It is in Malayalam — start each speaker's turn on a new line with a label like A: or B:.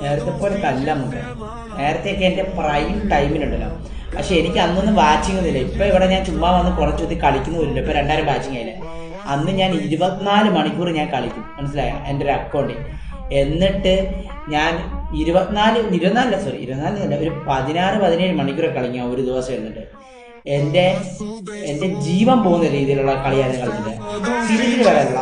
A: നേരത്തെ പോലെ അല്ല നമുക്ക്. നേരത്തെയൊക്കെ എൻ്റെ പ്രൈം ടൈമിലുണ്ടല്ലോ, പക്ഷെ എനിക്ക് അന്നൊന്നും വാച്ചിങ് ഒന്നുമില്ല. ഇപ്പൊ ഇവിടെ ഞാൻ ചുമ്മാ വന്ന് കുറച്ചൊത്തി കളിക്കുന്നില്ല. ഇപ്പൊ 2000 വാച്ചിങ് ആയില്ലേ. അന്ന് ഞാൻ 24 മണിക്കൂർ ഞാൻ കളിക്കും, മനസ്സിലായോ, എൻ്റെ ഒരു അക്കൗണ്ടിൽ. എന്നിട്ട് ഞാൻ 24 ഒരു 16-17 മണിക്കൂർ കളിക്കാം ഒരു ദിവസം. എന്നിട്ട് എൻ്റെ ജീവൻ പോകുന്ന രീതിയിലുള്ള കളിയാണ് കളിക്കുന്നത്. തിരിഞ്ഞു വരാനുള്ള